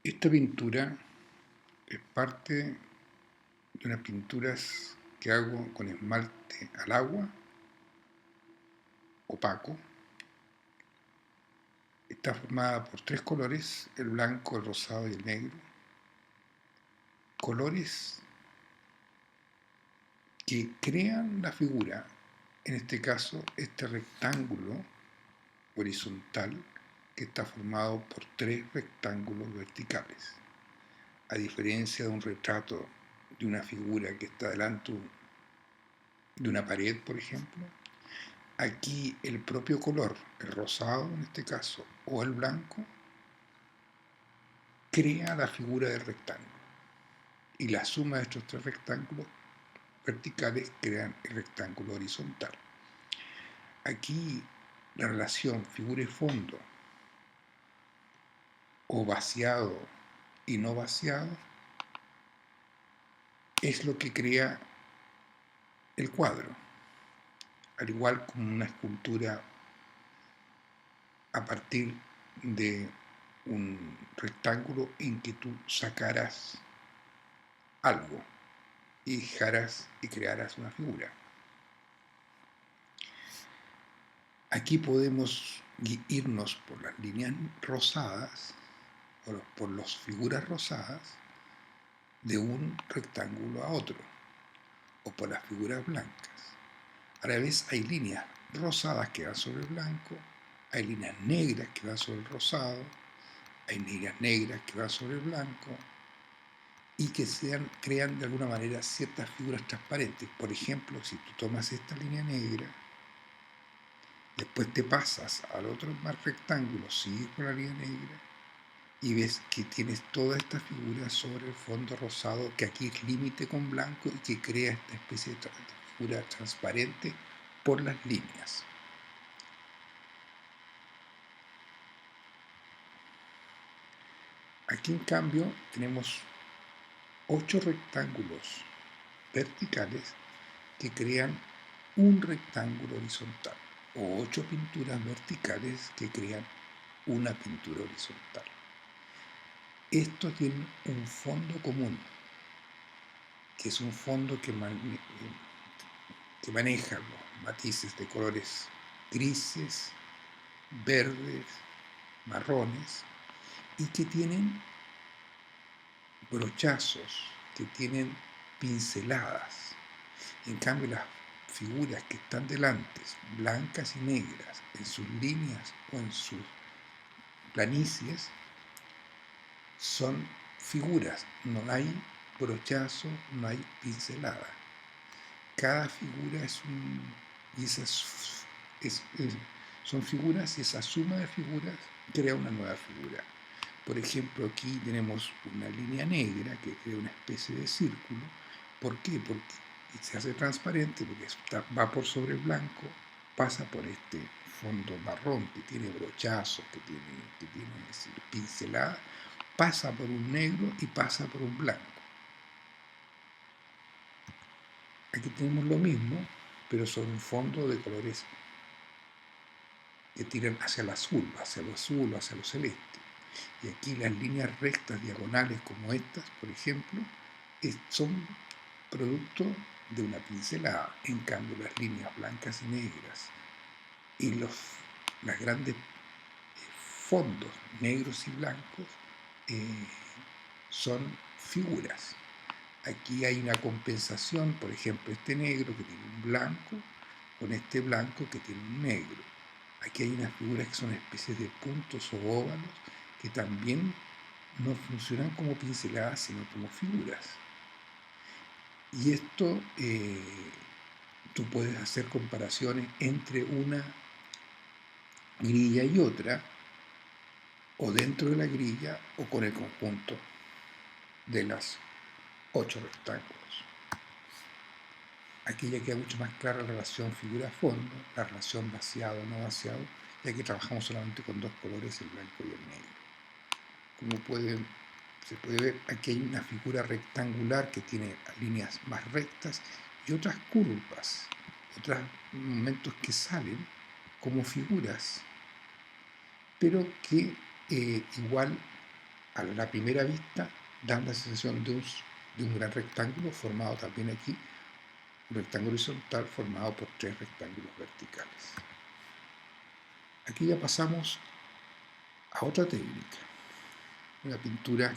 Esta pintura es parte de unas pinturas que hago con esmalte al agua, opaco. Está formada por tres colores, el blanco, el rosado y el negro. Colores que crean la figura, en este caso este rectángulo horizontal que está formado por tres rectángulos verticales. A diferencia de un retrato de una figura que está delante de una pared, por ejemplo, aquí el propio color, el rosado en este caso, o el blanco, crea la figura del rectángulo. Y la suma de estos tres rectángulos verticales crean el rectángulo horizontal. Aquí la relación figura y fondo, o vaciado y no vaciado, es lo que crea el cuadro. Al igual como una escultura a partir de un rectángulo en que tú sacaras algo y dejaras y crearas una figura. Aquí podemos irnos por las líneas rosadas, o por las figuras rosadas, de un rectángulo a otro, o por las figuras blancas. A la vez hay líneas rosadas que van sobre el blanco, hay líneas negras que van sobre el rosado, hay líneas negras que van sobre el blanco, y que crean de alguna manera ciertas figuras transparentes. Por ejemplo, si tú tomas esta línea negra, después te pasas al otro más rectángulo, sigues con la línea negra y ves que tienes toda esta figura sobre el fondo rosado, que aquí es límite con blanco y que crea esta especie de figura transparente por las líneas. Aquí en cambio tenemos 8 rectángulos verticales que crean un rectángulo horizontal, o 8 pinturas verticales que crean una pintura horizontal. Estos tienen un fondo común, que es un fondo que maneja los matices de colores grises, verdes, marrones, y que tienen brochazos, que tienen pinceladas. En cambio, las figuras que están delante, blancas y negras, en sus líneas o en sus planicies, son figuras, no hay brochazo, no hay pincelada. Cada figura son figuras, y esa suma de figuras crea una nueva figura. Por ejemplo, aquí tenemos una línea negra que crea una especie de círculo. ¿Por qué? Porque se hace transparente, porque va por sobre el blanco, pasa por este fondo marrón que tiene brochazos, que tiene pincelada, pasa por un negro y pasa por un blanco. Aquí tenemos lo mismo, pero sobre un fondo de colores que tiran hacia el azul o hacia lo celeste. Y aquí las líneas rectas diagonales como estas, por ejemplo, son producto de una pincelada. En cambio, las líneas blancas y negras y los grandes fondos negros y blancos son figuras. Aquí hay una compensación, por ejemplo, este negro que tiene un blanco con este blanco que tiene un negro. Aquí hay unas figuras que son especies de puntos o óvalos que también no funcionan como pinceladas, sino como figuras. Y esto, tú puedes hacer comparaciones entre una grilla y otra, o dentro de la grilla, o con el conjunto de las 8 rectángulos. Aquí ya queda mucho más clara la relación figura-fondo, la relación vaciado-no vaciado, y aquí trabajamos solamente con dos colores, el blanco y el negro. Como se puede ver, aquí hay una figura rectangular que tiene líneas más rectas y otras curvas, otros momentos que salen como figuras, pero que igual a la primera vista dan la sensación de un gran rectángulo formado también aquí, un rectángulo horizontal formado por tres rectángulos verticales. Aquí ya pasamos a otra técnica, una pintura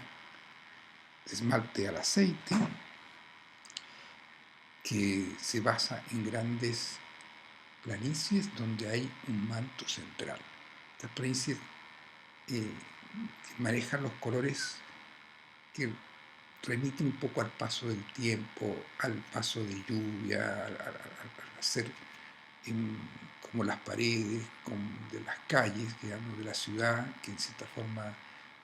de esmalte al aceite que se basa en grandes planicies donde hay un manto central. Estas planicies que manejan los colores que remiten un poco al paso del tiempo, al paso de lluvia, al hacer como las paredes de las calles, digamos, de la ciudad, que en cierta forma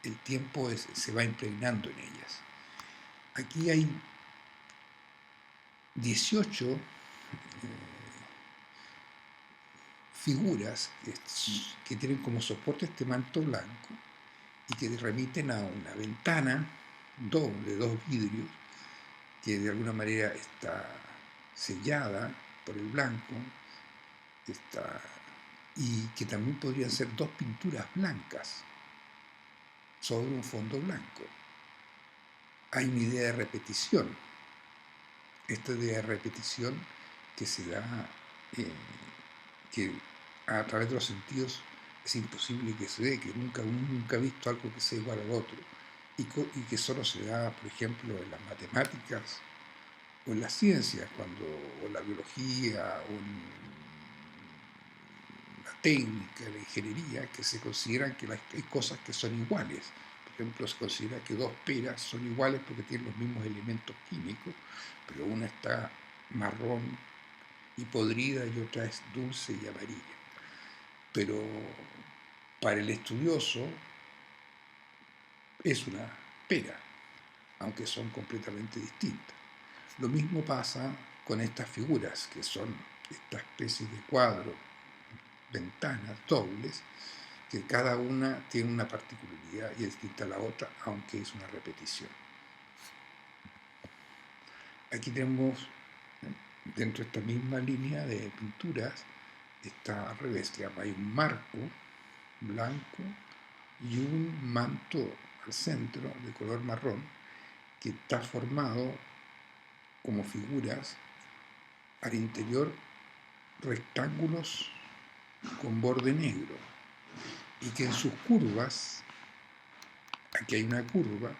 el tiempo se va impregnando en ellas. Aquí hay 18 figuras que tienen como soporte este manto blanco y que remiten a una ventana doble, de dos vidrios, que de alguna manera está sellada por el blanco, y que también podrían ser dos pinturas blancas sobre un fondo blanco. Hay una idea de repetición. Esta idea de repetición que se da, que a través de los sentidos es imposible que se dé, que uno nunca ha visto algo que sea igual al otro, y que solo se da, por ejemplo, en las matemáticas o en las ciencias, o en la biología, o en la técnica, la ingeniería, que se consideran que hay cosas que son iguales. Por ejemplo, se considera que dos peras son iguales porque tienen los mismos elementos químicos, pero una está marrón y podrida y otra es dulce y amarilla. Pero para el estudioso es una pera, aunque son completamente distintas. Lo mismo pasa con estas figuras, que son esta especie de cuadros, ventanas dobles, que cada una tiene una particularidad y es distinta a la otra, aunque es una repetición. Aquí tenemos, dentro de esta misma línea de pinturas, está al revés, digamos, hay un marco blanco y un manto al centro de color marrón que está formado como figuras al interior, rectángulos con borde negro, y que en sus curvas, aquí hay una curva,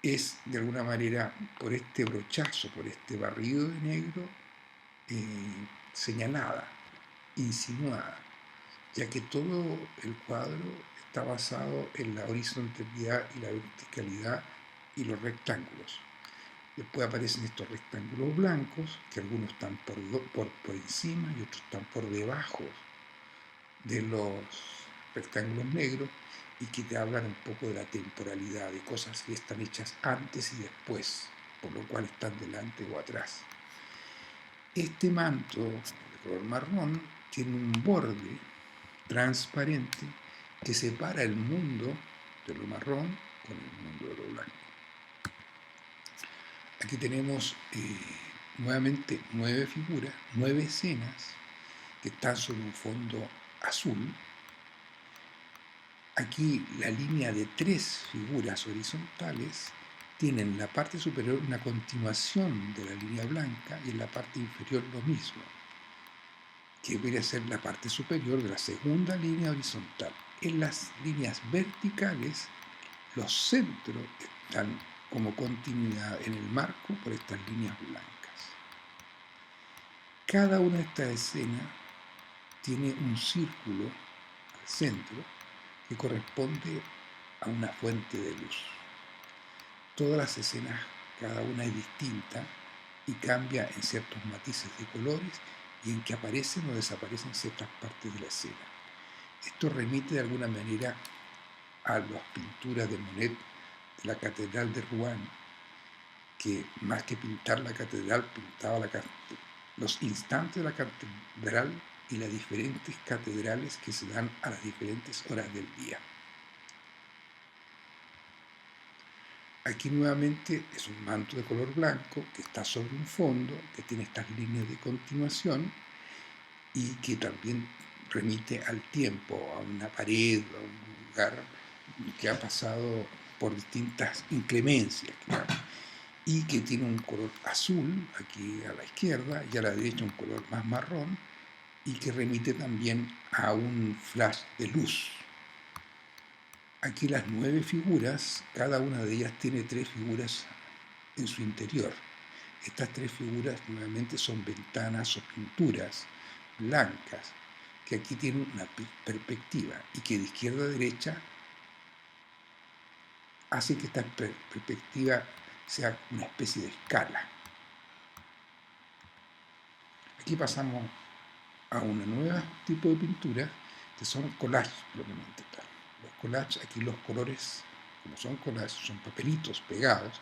es de alguna manera por este brochazo, por este barrido de negro, señalada, insinuada, ya que todo el cuadro está basado en la horizontalidad y la verticalidad y los rectángulos. Después aparecen estos rectángulos blancos, que algunos están por encima y otros están por debajo de los rectángulos negros, y que te hablan un poco de la temporalidad, de cosas que están hechas antes y después, por lo cual están delante o atrás. Este manto de color marrón tiene un borde transparente que separa el mundo de lo marrón con el mundo de lo blanco. Aquí tenemos nuevamente 9 figuras, 9 escenas que están sobre un fondo azul. Aquí la línea de 3 figuras horizontales tiene en la parte superior una continuación de la línea blanca y en la parte inferior lo mismo, que debería ser la parte superior de la segunda línea horizontal. En las líneas verticales, los centros están como continuidad en el marco por estas líneas blancas. Cada una de estas escenas tiene un círculo al centro que corresponde a una fuente de luz. Todas las escenas, cada una es distinta y cambia en ciertos matices de colores y en que aparecen o desaparecen ciertas partes de la escena. Esto remite de alguna manera a las pinturas de Monet de la Catedral de Rouen, que más que pintar la catedral, pintaba los instantes de la catedral y las diferentes catedrales que se dan a las diferentes horas del día. Aquí nuevamente es un manto de color blanco que está sobre un fondo que tiene estas líneas de continuación y que también remite al tiempo, a una pared, a un lugar que ha pasado por distintas inclemencias, y que tiene un color azul aquí a la izquierda y a la derecha un color más marrón, y que remite también a un flash de luz. Aquí las 9 figuras, cada una de ellas tiene 3 figuras en su interior. Estas 3 figuras nuevamente son ventanas o pinturas blancas, que aquí tienen una perspectiva y que de izquierda a derecha hace que esta perspectiva sea una especie de escala. Aquí pasamos a un nuevo tipo de pintura que son collages propiamente tal. Los collages, aquí los colores, como son collages, son papelitos pegados,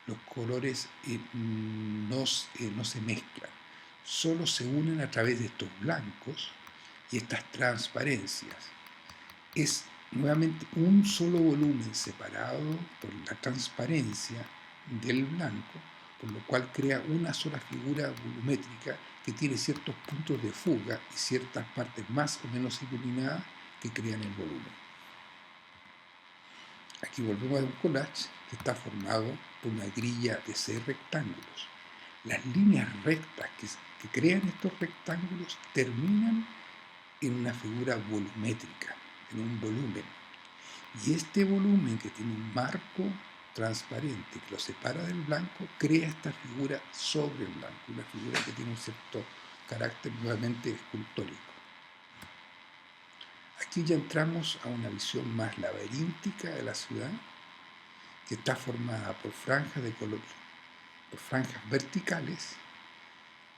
los colores no se mezclan, solo se unen a través de estos blancos y estas transparencias. Es nuevamente un solo volumen separado por la transparencia del blanco, por lo cual crea una sola figura volumétrica que tiene ciertos puntos de fuga y ciertas partes más o menos iluminadas que crean el volumen. Aquí volvemos a un collage que está formado por una grilla de 6 rectángulos. Las líneas rectas que crean estos rectángulos terminan en una figura volumétrica, en un volumen. Y este volumen, que tiene un marco transparente que lo separa del blanco, crea esta figura sobre el blanco, una figura que tiene un cierto carácter nuevamente escultórico. Aquí ya entramos a una visión más laberíntica de la ciudad, que está formada por franjas de color, por franjas verticales,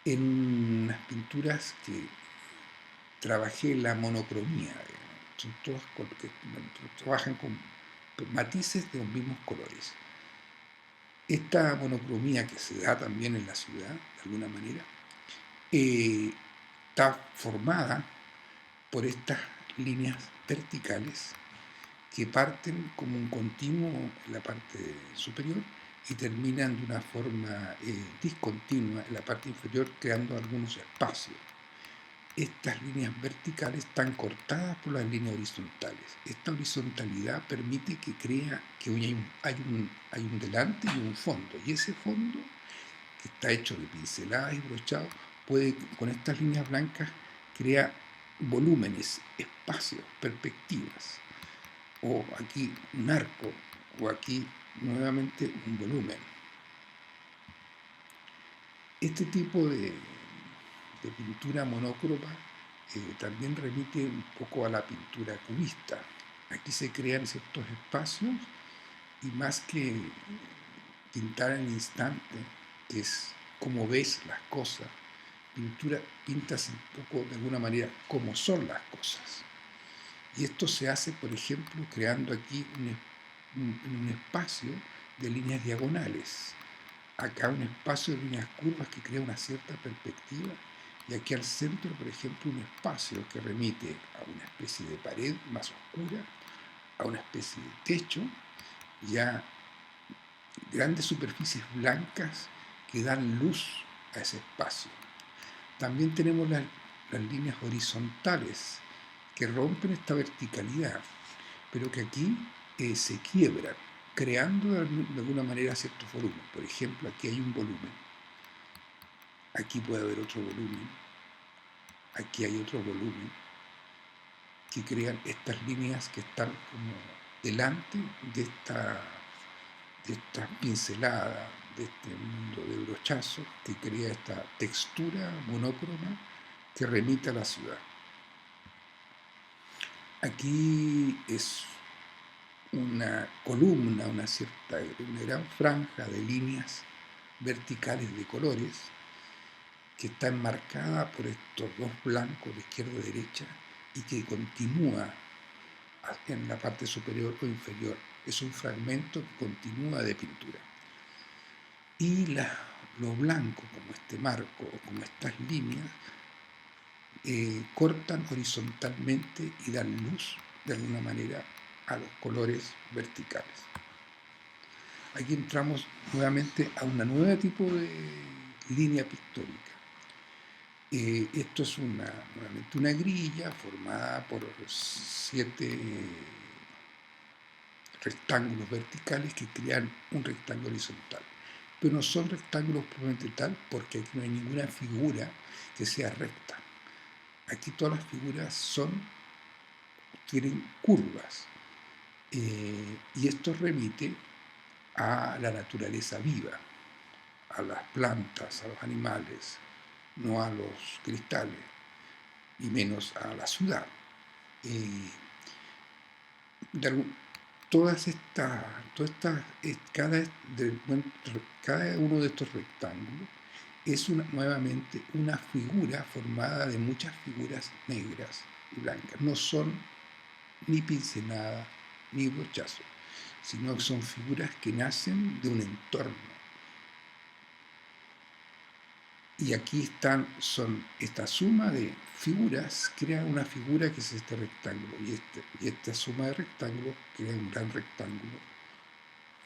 en unas pinturas que trabajé la monocromía, son todas que trabajan con matices de los mismos colores. Esta monocromía que se da también en la ciudad, de alguna manera, está formada por estas líneas verticales que parten como un continuo en la parte superior y terminan de una forma discontinua en la parte inferior, creando algunos espacios. Estas líneas verticales están cortadas por las líneas horizontales. Esta horizontalidad permite que crea que hay un delante y un fondo, y ese fondo, que está hecho de pinceladas y brochados, puede, con estas líneas blancas, crear volúmenes, espacios, perspectivas, o aquí un arco, o aquí nuevamente un volumen. Este tipo de pintura monócroma también remite un poco a la pintura cubista. Aquí se crean ciertos espacios y más que pintar en el instante, que es como ves las cosas, pintas un poco de alguna manera cómo son las cosas. Y esto se hace, por ejemplo, creando aquí un espacio de líneas diagonales. Acá un espacio de líneas curvas que crea una cierta perspectiva, y aquí al centro, por ejemplo, un espacio que remite a una especie de pared más oscura, a una especie de techo, y a grandes superficies blancas que dan luz a ese espacio. También tenemos las líneas horizontales que rompen esta verticalidad, pero que aquí se quiebran, creando de alguna manera ciertos volúmenes. Por ejemplo, aquí hay un volumen, aquí puede haber otro volumen, aquí hay otro volumen, que crean estas líneas que están como delante de esta pincelada, de este mundo de brochazos que crea esta textura monócroma que remite a la ciudad. Aquí es una columna, una gran franja de líneas verticales de colores que está enmarcada por estos dos blancos de izquierda a derecha y que continúa en la parte superior o inferior. Es un fragmento que continúa de pintura. Y lo blanco, como este marco o como estas líneas, cortan horizontalmente y dan luz de alguna manera a los colores verticales. Aquí entramos nuevamente a un nuevo tipo de línea pictórica. Esto es nuevamente una grilla formada por 7 rectángulos verticales que crean un rectángulo horizontal. Pero no son rectángulos propiamente tal porque aquí no hay ninguna figura que sea recta. Aquí todas las figuras tienen curvas. Y esto remite a la naturaleza viva, a las plantas, a los animales, no a los cristales, y menos a la ciudad. Cada uno de estos rectángulos es nuevamente una figura formada de muchas figuras negras y blancas. No son ni pinceladas ni brochazos, sino que son figuras que nacen de un entorno. Y aquí son esta suma de figuras, crea una figura que es este rectángulo, y esta suma de rectángulos crea un gran rectángulo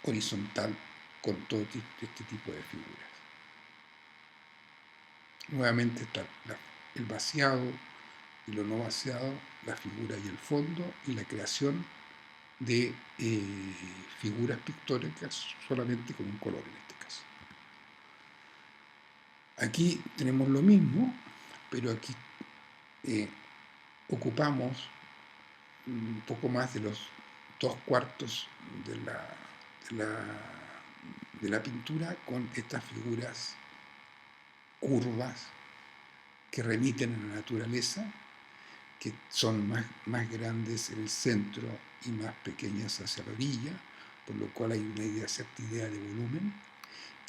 horizontal con todo este tipo de figuras. Nuevamente está el vaciado y lo no vaciado, la figura y el fondo, y la creación de figuras pictóricas solamente con un color en este caso. Aquí tenemos lo mismo, pero aquí ocupamos un poco más de los 2/4 de la pintura con estas figuras curvas que remiten a la naturaleza, que son más grandes en el centro y más pequeñas hacia la orilla, por lo cual hay una cierta idea de volumen,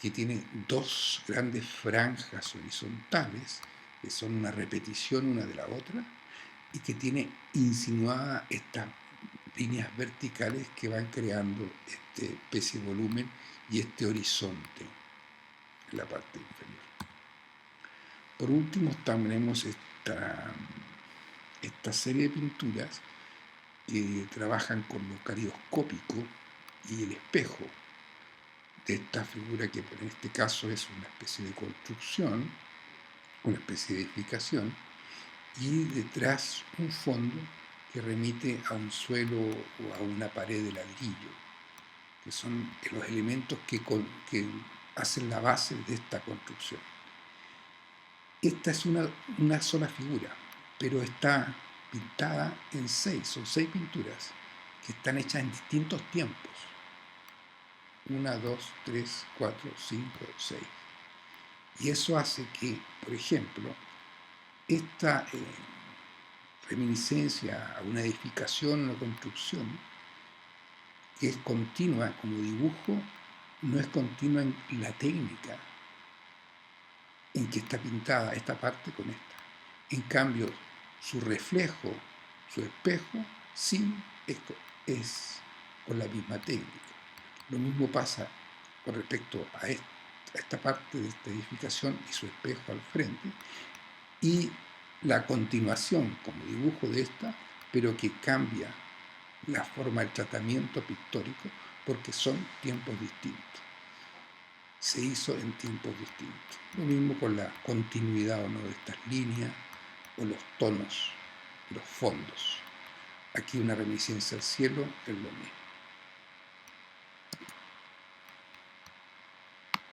que tiene dos grandes franjas horizontales, que son una repetición una de la otra, y que tiene insinuada estas líneas verticales que van creando este especie de volumen y este horizonte en la parte inferior. Por último, tenemos esta serie de pinturas que trabajan con lo carioscópico y el espejo de esta figura que en este caso es una especie de construcción, una especie de edificación, y detrás un fondo que remite a un suelo o a una pared de ladrillo, que son los elementos que hacen la base de esta construcción. Esta es una sola figura, pero está pintada en 6, son 6 pinturas que están hechas en distintos tiempos. 1, 2, 3, 4, 5, 6. Y eso hace que, por ejemplo, esta reminiscencia a una edificación, una construcción, que es continua como dibujo, no es continua en la técnica en que está pintada esta parte con esta. En cambio, su reflejo, su espejo, sí es con la misma técnica. Lo mismo pasa con respecto a esta parte de esta edificación y su espejo al frente, y la continuación como dibujo de esta, pero que cambia la forma del tratamiento pictórico porque son tiempos distintos. Se hizo en tiempos distintos. Lo mismo con la continuidad o no de estas líneas o los tonos, los fondos. Aquí una reminiscencia al cielo es lo mismo.